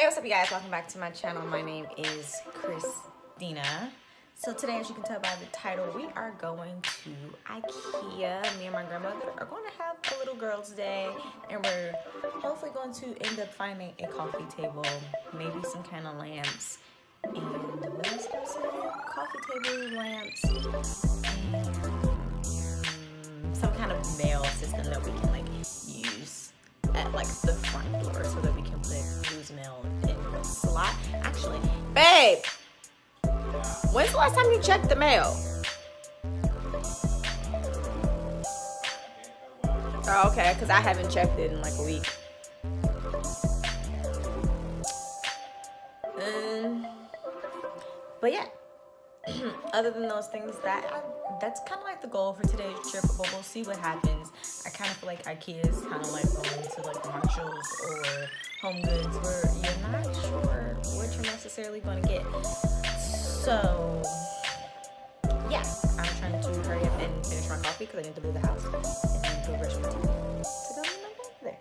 Hey, what's up, you guys? Welcome back to my channel. My name is Christina. So today, as you can tell by the title, we are going to Ikea. Me and my grandmother are going to have a little girls' day, and we're hopefully going to end up finding a coffee table, maybe some kind of lamps, and what else did I say? Coffee table, lamps, and some kind of mail system that we can use at the front door so that we can put loose mail in the slot. Actually, babe, when's the last time you checked the mail? Oh, okay, because I haven't checked it in like a week. But yeah, other than those things, that's kind of like the goal for today's trip, but we'll see what happens. I kind of feel like Ikea is kind of like going to like Marshalls or Home Goods where you're not sure what you're necessarily going to get. So yeah, I'm trying to hurry up and finish my coffee because I need to leave the house and then go brush my teeth to go meet my grandmother.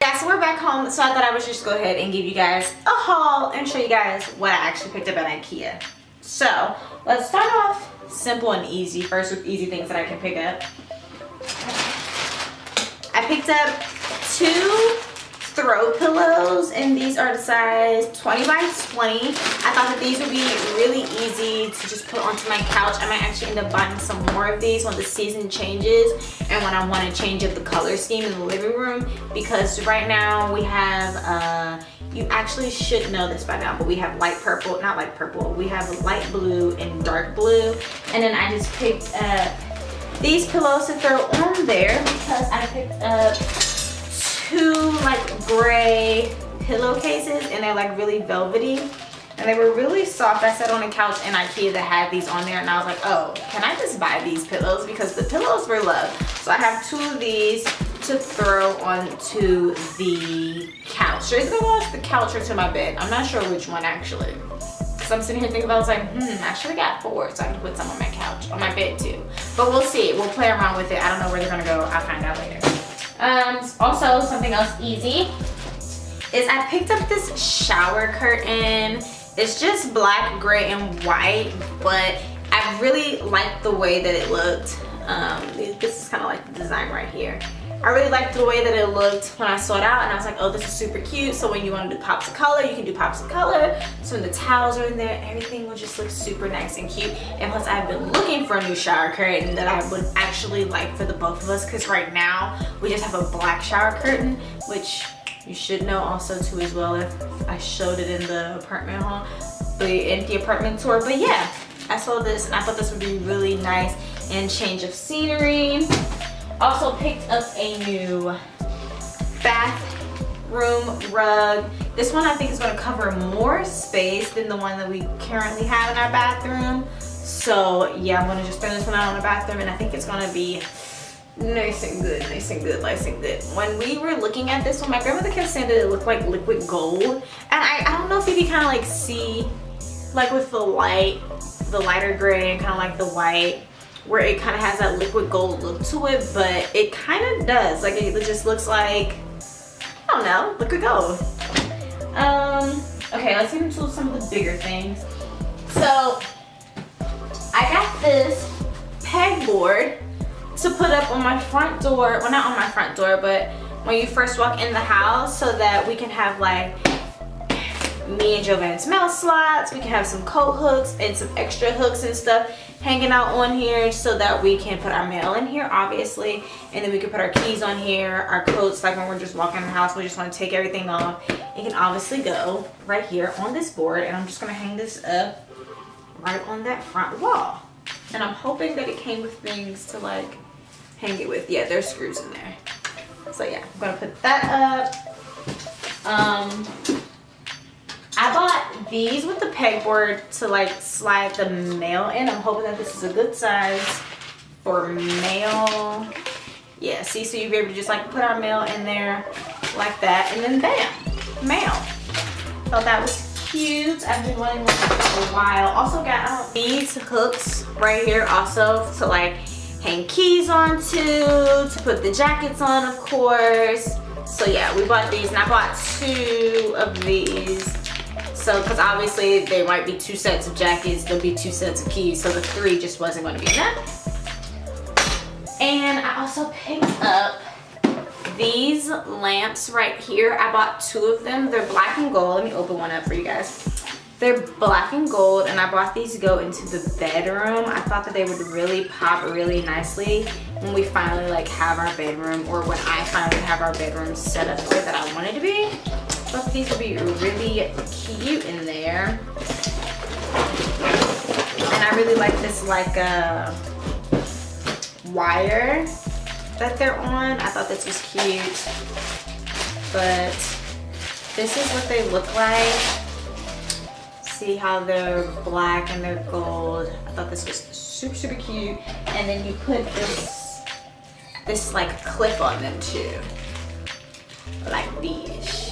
Yeah, so we're back home, so I thought I would just go ahead and give you guys a haul and show you guys what I actually picked up at Ikea. So let's start off simple and easy, first with easy things that I can pick up. I picked up 2 throw pillows, and these are the size 20 by 20. I thought that these would be really easy to just put onto my couch. I might actually end up buying some more of these when the season changes and when I want to change up the color scheme in the living room, because right now we have you actually should know this by now, but we have light purple, not light purple, we have light blue and dark blue. And then I just picked up these pillows to throw on there because I picked up 2 gray pillowcases, and they're really velvety, and they were really soft. I sat on a couch in Ikea that had these on there, and I was like, oh, can I just buy these pillows, because the pillows were loved. So I have 2 of these to throw onto the couch. So either go to the couch or to my bed. I'm not sure which one actually, because I'm sitting here thinking about it. I was like, I should have got 4 so I can put some on my couch, on my bed too. But we'll see. We'll play around with it. I don't know where they're gonna go. I'll find out later. Also, something else easy is I picked up this shower curtain. It's just black, gray, and white, but I really liked the way that it looked. This is kind of like the design right here. I really liked the way that it looked when I saw it out, and I was like, oh, this is super cute. So when you want to do pops of color, you can do pops of color. So when the towels are in there, everything will just look super nice and cute. And plus, I've been looking for a new shower curtain that I would actually like for the both of us, because right now we just have a black shower curtain, which you should know also too as well if I showed it in the apartment haul, in the apartment tour. But yeah, I saw this and I thought this would be really nice and change of scenery. Also picked up a new bathroom rug. This one I think is going to cover more space than the one that we currently have in our bathroom. So yeah, I'm going to just throw this one out on the bathroom, and I think it's going to be nice and good, nice and good, nice and good. When we were looking at this one, my grandmother kept saying that it looked like liquid gold, and I don't know if you can kind of like see, like with the light, the lighter gray and kind of like the white, where it kind of has that liquid gold look to it, but it kind of does. Like it just looks like, I don't know, liquid gold. Okay, let's get into some of the bigger things. So I got this pegboard to put up on my front door. Well, not on my front door, but when you first walk in the house, so that we can have like me and Jovan's mail slots. We can have some coat hooks and some extra hooks and stuff hanging out on here, so that we can put our mail in here, obviously, and then we can put our keys on here, our coats, like when we're just walking in the house, we just want to take everything off. It can obviously go right here on this board, and I'm just gonna hang this up right on that front wall. And I'm hoping that it came with things to like hang it with. Yeah, there's screws in there. So yeah, I'm gonna put that up. I bought these with the pegboard to like slide the mail in. I'm hoping that this is a good size for mail. Yeah, see, so you'll be able to just like put our mail in there like that, and then bam, mail. Thought that was cute. I've been wanting one for a while. Also got these hooks right here also to like hang keys onto, to put the jackets on, of course. So yeah, we bought these, and I bought 2 of these. So, because obviously there might be 2 sets of jackets, there'll be 2 sets of keys, so the 3 just wasn't going to be enough. And I also picked up these lamps right here. I bought 2 of them. They're black and gold. Let me open one up for you guys. They're black and gold, and I bought these to go into the bedroom. I thought that they would really pop really nicely when we finally like have our bedroom, or when I finally have our bedroom set up the way that I want it to be. I thought these would be really cute in there. And I really like this like wire that they're on. I thought this was cute. But this is what they look like. See how they're black and they're gold. I thought this was super, super cute. And then you put this like clip on them too. Like these.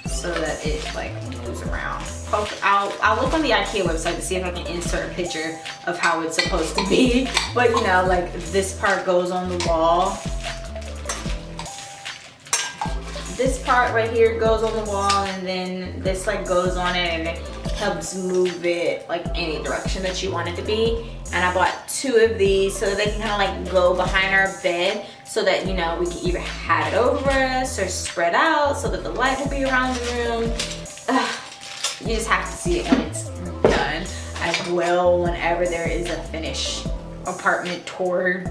So that it like moves around. I'll look on the Ikea website to see if I can insert a picture of how it's supposed to be. But you know, like this part goes on the wall. This part right here goes on the wall, and then this like goes on it, and it helps move it like any direction that you want it to be. And I bought 2 of these so that they can kind of like go behind our bed, so that, you know, we can either have it over us or spread out so that the light will be around the room. You just have to see it when it's done, as well whenever there is a finished apartment tour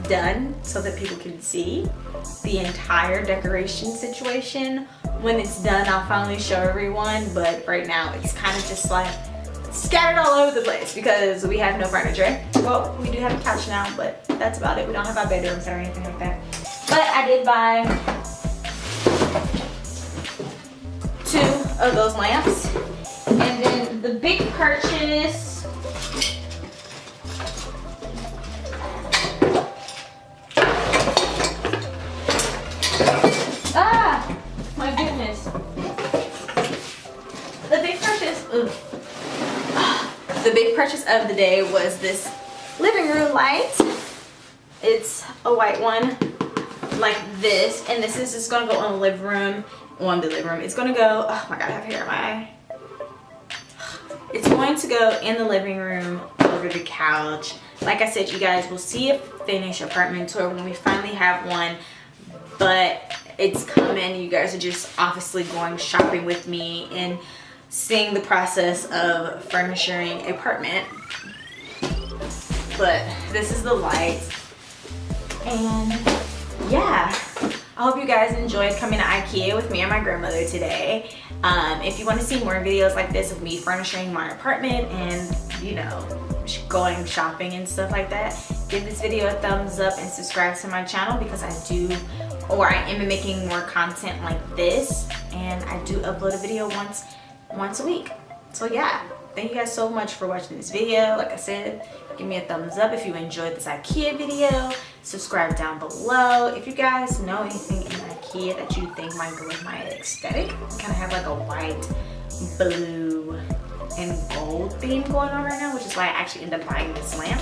done, so that people can see the entire decoration situation. When it's done, I'll finally show everyone, but right now it's kind of just like scattered all over the place because we have no furniture. Well, we do have a couch now, but that's about it. We don't have our bedrooms or anything like that. But I did buy 2 of those lamps. And then the big purchase, my goodness. The big purchase of the day was this living room light. It's a white one like this, and this is just gonna go on the living room. It's gonna go, oh my god, I have hair in my eye. It's going to go in the living room over the couch. Like I said, you guys will see a finished apartment tour when we finally have one, but it's coming. You guys are just obviously going shopping with me and seeing the process of furnishing an apartment. But this is the light, and yeah, I hope you guys enjoyed coming to Ikea with me and my grandmother today. If you want to see more videos like this of me furnishing my apartment and, you know, going shopping and stuff like that, give this video a thumbs up and subscribe to my channel because I am making more content like this, and I do upload a video once a week. So yeah, thank you guys so much for watching this video. Like I said, give me a thumbs up if you enjoyed this Ikea video. Subscribe down below. If you guys know anything in Ikea that you think might go with my aesthetic, I kind of have like a white, blue, and gold theme going on right now, which is why I actually ended up buying this lamp.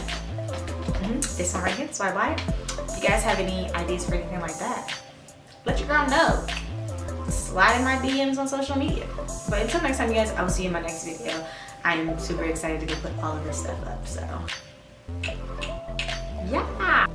This one right here, so I buy it. If you guys have any ideas for anything like that, let your girl know. Slide in my DMs on social media. But until next time, you guys, I will see you in my next video. I am super excited to put all of this stuff up, so yeah.